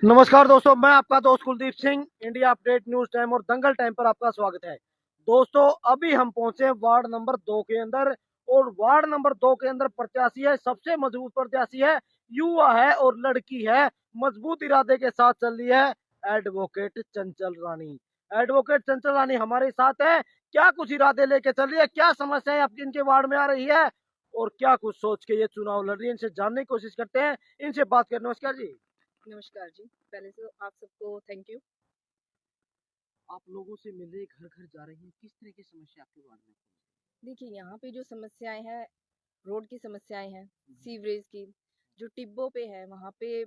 नमस्कार दोस्तों, मैं आपका दोस्त Kuldeep Singh. India update news time और दंगल टाइम पर आपका स्वागत है। दोस्तों, अभी हम पहुंचे वार्ड नंबर 2 के अंदर, और वार्ड नंबर 2 के अंदर प्रत्याशी है, सबसे मजबूत प्रत्याशी है, युवा है और लड़की है, मजबूत इरादे के साथ चल रही है एडवोकेट चंचल रानी। एडवोकेट चंचल रानी हमारे साथ है। क्या कुछ इरादे लेके चल रही है, क्या समस्याएं आपकी इनके वार्ड में आ रही है और क्या कुछ सोच के ये चुनाव लड़ रही है, इनसे जानने की कोशिश करते हैं, इनसे बात करने। नमस्कार जी। नमस्कार जी। पहले तो आप सबको थैंक यू। आप लोगों से मिल रहे, घर घर जा रही हैं, किस तरह की समस्या आपके वार्ड में? देखिए, यहाँ पे जो समस्याएं हैं, रोड की समस्याएं हैं, सीवरेज की। जो टिब्बों पे है वहाँ पे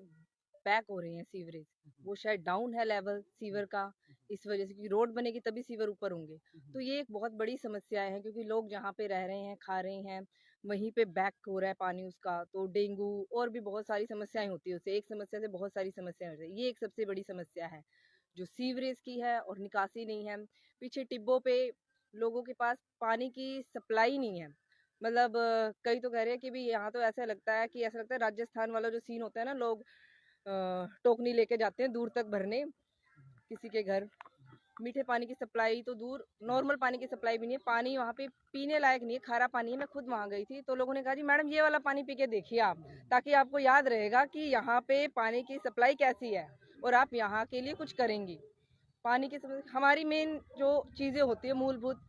बैक हो रहे हैं सीवरेज। वो शायद डाउन है लेवल सीवर का, इस वजह से, क्योंकि रोड बनेगी तभी सीवर ऊपर होंगे। तो ये एक बहुत बड़ी समस्या है, क्योंकि लोग जहाँ पे रह रहे हैं, खा रहे हैं, वहीं पे बैक हो रहा है पानी उसका। तो डेंगू और भी बहुत सारी समस्याएं होती है उससे। एक समस्या से बहुत सारी समस्याएं होती है। ये एक सबसे बड़ी समस्या है जो सीवरेज की है, और निकासी नहीं है। पीछे टिब्बों पे लोगों के पास पानी की सप्लाई नहीं है। मतलब कई तो कह रहे हैं कि भी यहाँ तो ऐसा लगता है कि ऐसा लगता है राजस्थान वाला जो सीन होता है ना, लोग टोकनी लेके जाते हैं दूर तक भरने किसी के घर। मीठे पानी की सप्लाई तो दूर, नॉर्मल पानी की सप्लाई भी नहीं है। पानी वहाँ पे पीने लायक नहीं है, खारा पानी है। मैं खुद वहाँ गई थी तो लोगों ने कहा जी मैडम ये वाला पानी पी के देखिए आप, ताकि आपको याद रहेगा कि यहाँ पे पानी की सप्लाई कैसी है और आप यहाँ के लिए कुछ करेंगी। पानी की हमारी मेन जो चीज़ें होती है मूलभूत,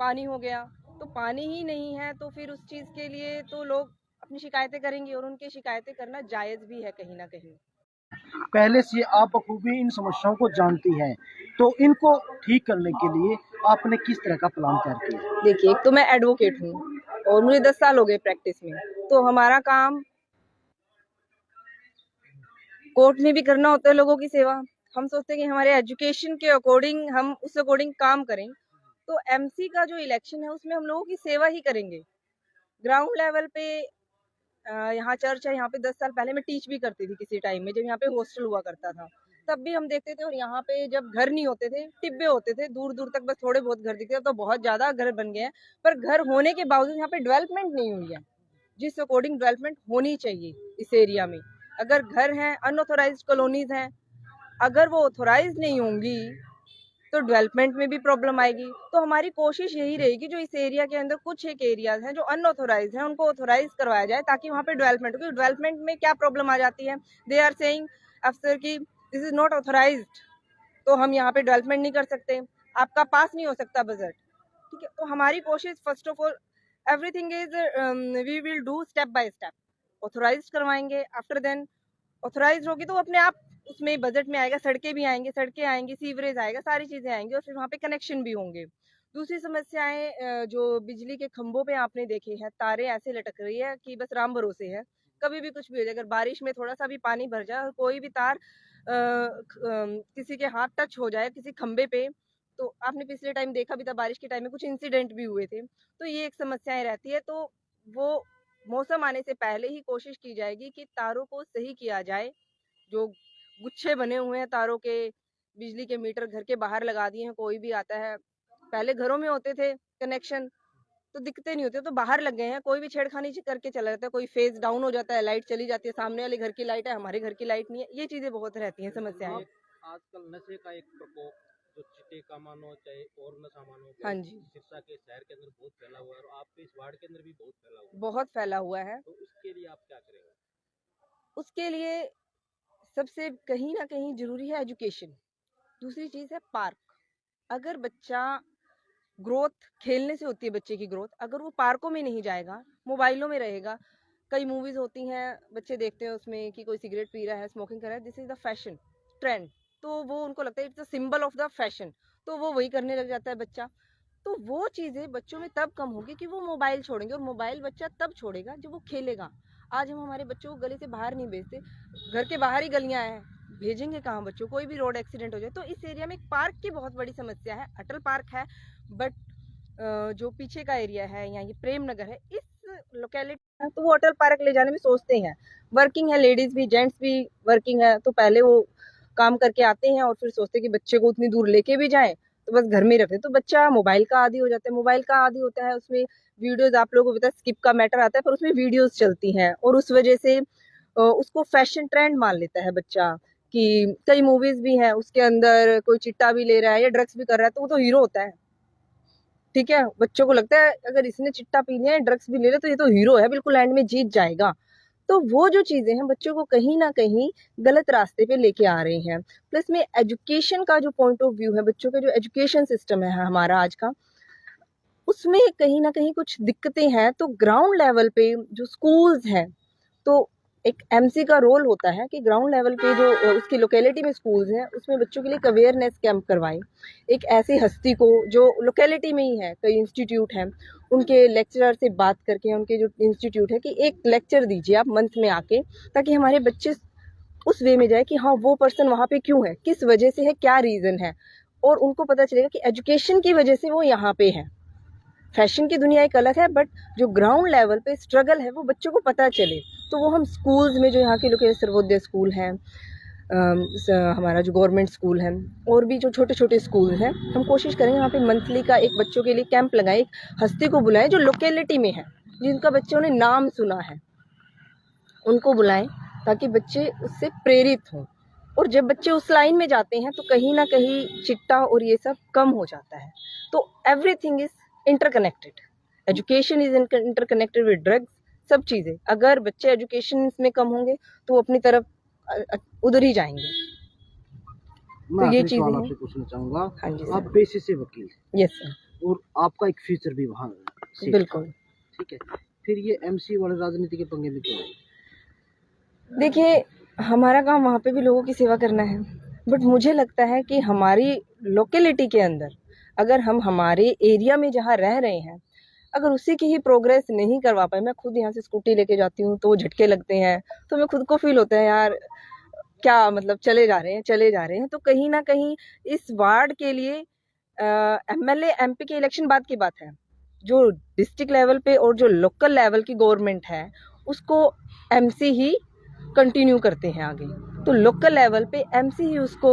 पानी हो गया। तो पानी ही नहीं है तो फिर उस चीज़ के लिए तो लोग अपनी शिकायतें करेंगे, और उनकी शिकायतें करना जायज़ भी है कहीं ना कहीं। पहले से आप बखूबी इन समस्याओं को जानती हैं, तो इनको ठीक करने के लिए आपने किस तरह का प्लान तैयार किया? देखिए, एक तो मैं एडवोकेट हूँ और मुझे 10 साल हो गए प्रैक्टिस में। तो हमारा काम कोर्ट में भी करना होता है लोगों की सेवा। हम सोचते हैं कि हमारे एजुकेशन के अकॉर्डिंग हम उस अकॉर्डिंग काम करें। तो एमसी का जो इलेक्शन है उसमें हम लोगों की सेवा ही करेंगे। ग्राउंड लेवल पे यहाँ चर्च है, यहाँ पे 10 साल पहले मैं टीच भी करती थी किसी टाइम में, जब यहाँ पे हॉस्टल हुआ करता था। तब भी हम देखते थे, और यहाँ पे जब घर नहीं होते थे, टिब्बे होते थे, दूर दूर तक बस थोड़े बहुत घर दिखते थे। तो बहुत ज्यादा घर बन गए हैं, पर घर होने के बावजूद यहाँ पे डेवलपमेंट नहीं हुई है जिस अकॉर्डिंग डेवलपमेंट होनी चाहिए इस एरिया में। अगर घर हैं, अनऑथोराइज्ड कॉलोनीज हैं, अगर वो ऑथोराइज नहीं होंगी तो डेवलपमेंट में भी प्रॉब्लम आएगी। तो हमारी कोशिश यही रहेगी, जो इस एरिया के अंदर कुछ एक एरियाज हैं जो अनऑथोराइज हैं, उनको ऑथोराइज करवाया जाए, ताकि वहाँ पे डेवलपमेंट हो। क्योंकि डेवलपमेंट में क्या प्रॉब्लम आ जाती है, दे आर सेइंग अफसर की दिस इज नॉट ऑथोराइज्ड, तो हम यहाँ पे डेवलपमेंट नहीं कर सकते, आपका पास नहीं हो सकता बजट। ठीक है, तो हमारी कोशिश first of all everything is we will do step by step. Authorise करवाएंगे, आफ्टर देन ऑथोराइज होगी तो अपने आप उसमें बजट में आएगा, सड़कें आएंगी, सीवरेज आएगा, सारी चीजें आएंगी, और फिर वहाँ पे कनेक्शन भी होंगे। दूसरी समस्याएं जो बिजली के खंभों पे आपने देखे हैं, तारे ऐसे लटक रही है कि बस राम भरोसे है, कभी भी कुछ भी हो जाए। अगर बारिश में थोड़ा सा भी पानी भर जाए और कोई भी तार किसी के हाथ टच हो जाए किसी खंबे पे, तो आपने पिछले टाइम देखा भी था, बारिश के टाइम में कुछ इंसिडेंट भी हुए थे। तो ये एक समस्याएं रहती है। तो वो मौसम आने से पहले ही कोशिश की जाएगी कि तारों को सही किया जाए। जो गुच्छे बने हुए हैं तारों के, बिजली के मीटर घर के बाहर लगा दिए हैं, कोई भी आता है, पहले घरों में होते थे कनेक्शन तो दिखते नहीं होते, तो बाहर लग गए हैं, कोई भी छेड़खानी करके चला जाता है, कोई फेज डाउन हो जाता है, लाइट चली जाती है, सामने वाले घर की लाइट है, हमारे घर की लाइट नहीं है। ये चीजें बहुत रहती हैं समस्याएं। आजकल नशे का एक प्रकोप, जो चिट्टे का मानो चाहे और नशा मानो, हाँ जी, सिरसा के शहर के अंदर बहुत फैला हुआ है और आपके इस वार्ड के अंदर भी बहुत फैला हुआ है। बहुत फैला हुआ है। तो उसके लिए आप क्या करेंगे? उसके लिए सबसे कहीं ना कहीं जरूरी है एजुकेशन। दूसरी चीज है पार्क। अगर बच्चा, ग्रोथ खेलने से होती है बच्चे की ग्रोथ, अगर वो पार्कों में नहीं जाएगा, मोबाइलों में रहेगा। कई मूवीज होती हैं, बच्चे देखते हैं उसमें कि कोई सिगरेट पी रहा है, स्मोकिंग कर रहा है, this is the fashion trend. तो वो उनको लगता है it's the symbol of the fashion, तो वो वही करने लग जाता है बच्चा। तो वो चीजें बच्चों में तब कम होगी कि वो मोबाइल छोड़ेंगे, और मोबाइल बच्चा तब छोड़ेगा जब वो खेलेगा। आज हम हमारे बच्चों को गली से बाहर नहीं भेजते, घर के बाहर ही गलियां हैं, भेजेंगे कहाँ बच्चों? कोई भी रोड एक्सीडेंट हो जाए। तो इस एरिया में एक पार्क की बहुत बड़ी समस्या है। अटल पार्क है, बट जो पीछे का एरिया है, यहाँ ये प्रेम नगर है, इस लोकेलिटी है, तो वो अटल पार्क ले जाने में सोचते हैं। वर्किंग है, लेडीज भी जेंट्स भी वर्किंग है, तो पहले वो काम करके आते हैं और फिर सोचते हैं कि बच्चे को उतनी दूर लेके भी जाएं, तो बस घर में रखते। तो बच्चा मोबाइल का आदी हो जाता है, मोबाइल का आदी होता है, उसमें वीडियोज, आप लोगों को पता है स्किप का मैटर आता है, पर उसमें वीडियोज चलती हैं, और उस वजह से उसको फैशन ट्रेंड मान लेता है बच्चा कि कई मूवीज भी हैं उसके अंदर कोई चिट्टा भी ले रहा है या ड्रग्स भी कर रहा है तो वो तो हीरो होता है, ठीक है। बच्चों को लगता है अगर इसने चिट्टा पी लिया है ड्रग्स भी ले लिया तो ये तो हीरो है, बिल्कुल एंड में जीत जाएगा। तो वो जो चीजें हैं बच्चों को कहीं ना कहीं गलत रास्ते पे लेके आ रही हैं। प्लस में एजुकेशन का जो पॉइंट ऑफ व्यू है, बच्चों का जो एजुकेशन सिस्टम है हमारा आज का, उसमें कहीं ना कहीं कुछ दिक्कतें हैं। तो ग्राउंड लेवल पे जो स्कूल्स हैं, तो एक एमसी का रोल होता है कि ग्राउंड लेवल पे जो उसकी लोकेलिटी में स्कूल्स हैं उसमें बच्चों के लिए एक अवेयरनेस कैंप करवाएं। एक ऐसी हस्ती को जो लोकेलिटी में ही है, कई इंस्टीट्यूट हैं, उनके लेक्चरर से बात करके, उनके जो इंस्टीट्यूट है कि एक लेक्चर दीजिए आप मंथ में आके, ताकि हमारे बच्चे उस वे में जाए कि हाँ वो पर्सन वहाँ पे क्यों है, किस वजह से है, क्या रीजन है, और उनको पता चलेगा कि एजुकेशन की वजह से वो यहाँ पे है। फैशन की दुनिया एक अलग है, बट जो ग्राउंड लेवल पे स्ट्रगल है वो बच्चों को पता चले। तो वो हम स्कूल्स में जो यहाँ के लोग सर्वोदय स्कूल हैं, हमारा जो गवर्नमेंट स्कूल है, और भी जो छोटे छोटे स्कूल हैं, हम कोशिश करेंगे वहाँ पे मंथली का एक बच्चों के लिए कैंप लगाएं, एक हस्ती को बुलाएं जो लोकेलिटी में है, जिनका बच्चों ने नाम सुना है, उनको बुलाएं ताकि बच्चे उससे प्रेरित हों। और जब बच्चे उस लाइन में जाते हैं तो कहीं ना कहीं चिट्टा और ये सब कम हो जाता है। तो everything is interconnected, education is interconnected with drugs, सब चीजें। अगर बच्चे एजुकेशन में कम होंगे तो वो अपनी तरफ उधर ही जाएंगे। मैं तो ये आखिरी सवाल चीजें आपसे पूछना चाहूंगा। हाँ जी आप सर। पेशे से वकील हैं यस सर। और आपका एक फ्यूचर भी वहाँ सेट बिल्कुल। था, ठीक है, फिर ये एमसी वाले राजनीति के पंगे में क्यों आए? देखिए, हमारा काम वहाँ पे भी लोगों की सेवा करना है, बट मुझे लगता है कि हमारी लोकेलिटी के अंदर, अगर हम हमारे एरिया में जहाँ रह रहे हैं, अगर उसी की ही प्रोग्रेस नहीं करवा पाए, मैं खुद यहाँ से स्कूटी लेके जाती हूँ तो वो झटके लगते हैं, तो मैं खुद को फील होता है यार क्या मतलब चले जा रहे हैं चले जा रहे हैं। तो कहीं ना कहीं इस वार्ड के लिए एमएलए एमपी के इलेक्शन बाद की बात है, जो डिस्ट्रिक्ट लेवल पे और जो लोकल लेवल की गवर्नमेंट है उसको एमसी ही कंटिन्यू करते हैं आगे। तो लोकल लेवल पे एमसी ही उसको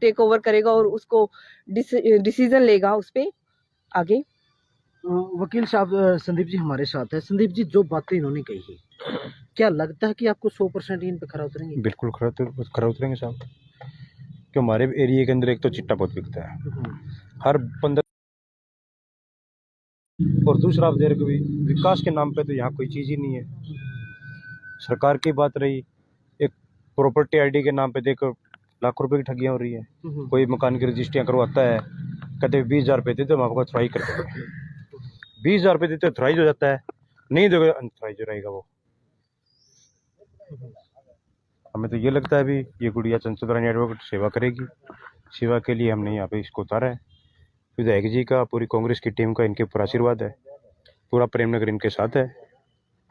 टेक ओवर करेगा और उसको डिसीजन लेगा उस पे आगे। वकील साहब संदीप जी हमारे साथ है। संदीप जी, जो बातें इन्होंने कही, क्या लगता है कि आपको 100% इन पे खरा उतरेंगे? बिल्कुल खरा उतरेंगे साहब, कि हमारे एरिया के अंदर एक तो चिट्टा बहुत बिकता है हर 15, और दूसरा आप देख भी विकास के नाम पे तो यहाँ कोई चीज़ ही नहीं है। सरकार की बात रही, एक प्रॉपर्टी आईडी के नाम पे देखो लाखों रुपए की ठगियाँ हो रही है। कोई मकान की रजिस्ट्रियाँ करवाता है, कहते 20,000 रुपये देते हम आपको थ्राई कर देंगे, 20,000 रुपये देते थ्राइज हो जाता है, नहीं दोगे अनथ्राइज हो रहेगा वो। हमें तो ये लगता है भी ये गुड़िया चंचल एडवोकेट सेवा करेगी, सेवा के लिए हमने यहाँ पे इसको उतारा है। विधायक जी का, पूरी कांग्रेस की टीम का इनके ऊपर आशीर्वाद है, पूरा प्रेमनगर इनके साथ है।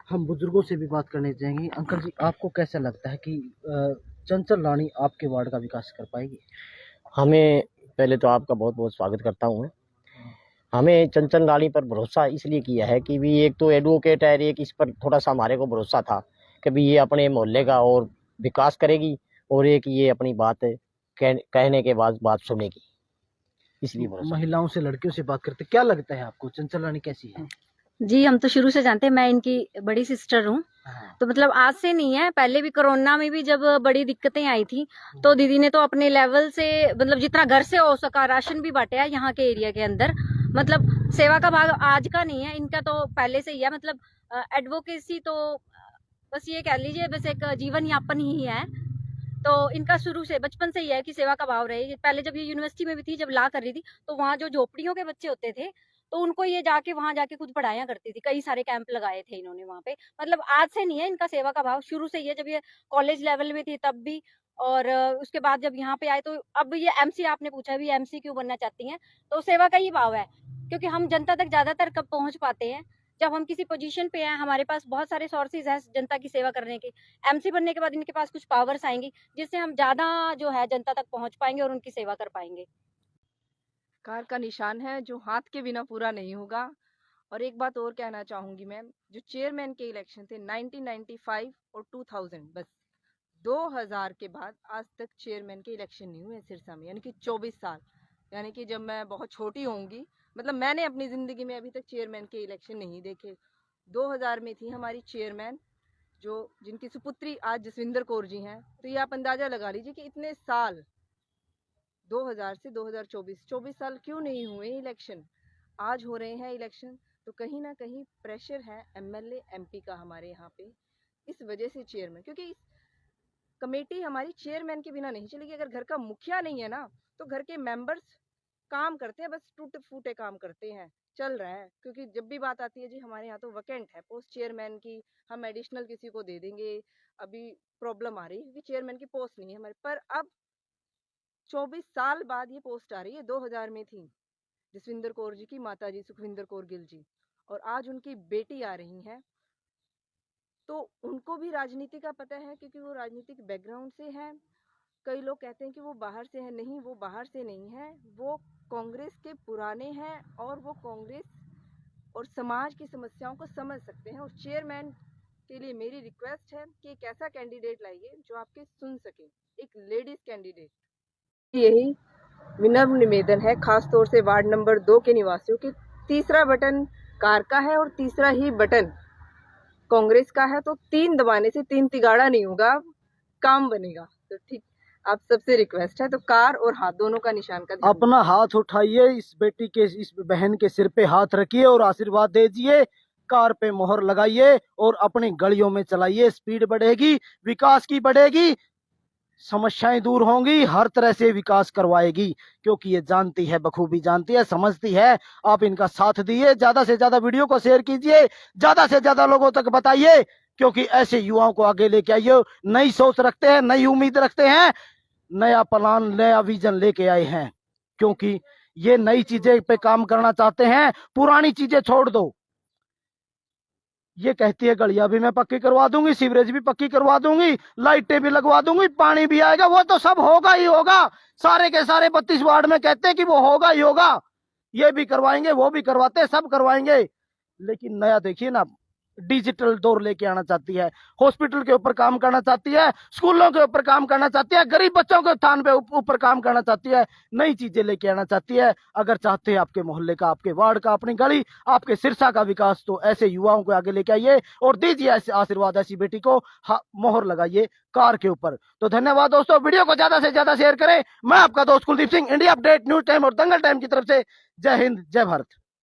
हम बुजुर्गों से भी बात करने चाहेंगे। अंकल जी, आपको कैसा लगता है कि चंचल रानी आपके वार्ड का विकास कर पाएगी? हमें पहले तो आपका बहुत बहुत स्वागत करता हूँ मैं। हमें चंचल रानी पर भरोसा इसलिए किया है कि भी एक तो एडवोकेट है, एक इस पर थोड़ा सा हमारे को भरोसा था कि भी ये अपने मोहल्ले का और विकास करेगी, और एक ये अपनी बात कहने के बाद बात सुनेगी, इसलिए भरोसा। महिलाओं से, लड़कियों से बात करते, क्या लगता है आपको चंचल रानी कैसी है? जी, हम तो शुरू से जानते हैं, मैं इनकी बड़ी सिस्टर हूँ। तो मतलब आज से नहीं है, पहले भी कोरोना में भी जब बड़ी दिक्कतें आई थी तो दीदी ने तो अपने लेवल से मतलब जितना घर से हो सका राशन भी बांटा है यहाँ के एरिया के अंदर। मतलब सेवा का भाग आज का नहीं है, इनका तो पहले से ही है। मतलब एडवोकेसी तो बस ये कह लीजिए बस एक जीवन यापन ही है। तो इनका शुरू से बचपन से ही है कि सेवा का भाव रहे। पहले जब ये यूनिवर्सिटी में भी थी, जब ला कर रही थी, तो वहाँ जो झोपड़ियों के बच्चे होते थे तो उनको ये जाके वहां जाके खुद पढ़ाया करती थी। कई सारे कैंप लगाए थे इन्होंने वहां पे। मतलब आज से नहीं है इनका सेवा का भाव, शुरू से ही है। जब ये कॉलेज लेवल में थी तब भी, और उसके बाद जब यहाँ पे आए तो अब ये एमसी, आपने पूछा भी एमसी क्यों बनना चाहती हैं, तो सेवा का ही भाव है। क्योंकि हम जनता तक ज्यादातर कब पहुंच पाते हैं, जब हम किसी पोजीशन पे हैं, हमारे पास बहुत सारे सोर्सेज हैं जनता की सेवा करने के। एमसी बनने के बाद इनके पास कुछ पावर्स आएंगी जिससे हम ज्यादा जो है जनता तक पहुंच पाएंगे और उनकी सेवा कर पाएंगे। कार का निशान है जो हाथ के बिना पूरा नहीं होगा। और एक बात और कहना चाहूंगी मैम, जो चेयरमैन के इलेक्शन थे 1995 और 2000, बस 2000 के बाद आज तक चेयरमैन के इलेक्शन नहीं हुए सिरसा में, यानी कि 24 साल। यानी कि जब मैं बहुत छोटी होंगी, मतलब मैंने अपनी जिंदगी में अभी तक चेयरमैन के इलेक्शन नहीं देखे। 2000 में थी हमारी चेयरमैन जो जिनकी सुपुत्री आज जसविंदर कौर जी हैं, तो ये आप अंदाजा लगा लीजिए कि इतने साल 2000 से 2024 24 साल क्यों नहीं हुए इलेक्शन, आज हो रहे हैं इलेक्शन। तो कहीं ना कहीं प्रेशर है एमएलए एमपी का हमारे यहाँ पे, इस वजह से चेयरमैन, क्योंकि कमेटी हमारी चेयरमैन के बिना नहीं चलेगी। अगर घर का मुखिया नहीं है ना, तो घर के मेंबर्स काम करते हैं, बस टूटे फूटे काम करते हैं, चल रहा है। क्योंकि जब भी बात आती है जी हमारे यहाँ तो वैकेंट है पोस्ट चेयरमैन की, हम एडिशनल किसी को दे देंगे, अभी प्रॉब्लम आ रही है क्योंकि चेयरमैन की पोस्ट नहीं है हमारे पर। अब 24 साल बाद ये पोस्ट आ रही है, 2000 में थी जसविंदर कौर जी की माता जी सुखविंदर कौर गिल जी, और आज उनकी बेटी आ रही है। तो उनको भी राजनीति का पता है क्योंकि वो राजनीतिक बैकग्राउंड से हैं। कई लोग कहते हैं कि वो बाहर से है, नहीं वो बाहर से नहीं है, वो कांग्रेस के पुराने हैं और वो कांग्रेस और समाज की समस्याओं को समझ सकते हैं। और चेयरमैन के लिए मेरी रिक्वेस्ट है कि एक ऐसा कैंडिडेट लाइए जो आपके सुन सके, एक लेडीज कैंडिडेट। यही विनम्र निवेदन है खास तौर से वार्ड नंबर 2 के निवासियों की। तीसरा बटन कार का है और तीसरा ही बटन कांग्रेस का है, तो 3 दबाने से 3 तिगाड़ा नहीं होगा, काम बनेगा। तो ठीक, आप सबसे रिक्वेस्ट है तो कार और हाथ दोनों का निशान का अपना हाथ उठाइए, इस बेटी के, इस बहन के सिर पे हाथ रखिए और आशीर्वाद दीजिए, कार पे मोहर लगाइए और अपनी गलियों में चलाइए। स्पीड बढ़ेगी, विकास की बढ़ेगी, समस्याएं दूर होंगी, हर तरह से विकास करवाएगी, क्योंकि ये जानती है, बखूबी जानती है, समझती है। आप इनका साथ दिए, ज्यादा से ज्यादा वीडियो को शेयर कीजिए, ज्यादा से ज्यादा लोगों तक बताइए, क्योंकि ऐसे युवाओं को आगे लेके आइए। नई सोच रखते हैं, नई उम्मीद रखते हैं, नया प्लान, नया विजन लेके आए हैं, क्योंकि ये नई चीजें पे काम करना चाहते हैं, पुरानी चीजें छोड़ दो। ये कहती है गलियां भी मैं पक्की करवा दूंगी, सीवरेज भी पक्की करवा दूंगी, लाइटें भी लगवा दूंगी, पानी भी आएगा। वो तो सब होगा ही होगा, सारे के सारे 32 वार्ड में कहते हैं कि वो होगा ही होगा। ये भी करवाएंगे, वो भी करवाते हैं, सब करवाएंगे। लेकिन नया देखिए ना, डिजिटल दौर लेके आना चाहती है, हॉस्पिटल के ऊपर काम करना चाहती है, स्कूलों के ऊपर काम करना चाहती है, गरीब बच्चों के उत्थान पे ऊपर काम करना चाहती है, नई चीजें लेके आना चाहती है। अगर चाहते हैं आपके मोहल्ले का, आपके वार्ड का, अपनी गली, आपके सिरसा का विकास, तो ऐसे युवाओं को आगे लेके आइए और दीजिए ऐसे आशीर्वाद, ऐसी बेटी को मोहर लगाइए कार के ऊपर। तो धन्यवाद दोस्तों, वीडियो को ज्यादा से ज्यादा शेयर करें। मैं आपका दोस्त Kuldeep Singh, India update news time और दंगल टाइम की तरफ से जय हिंद, जय भारत।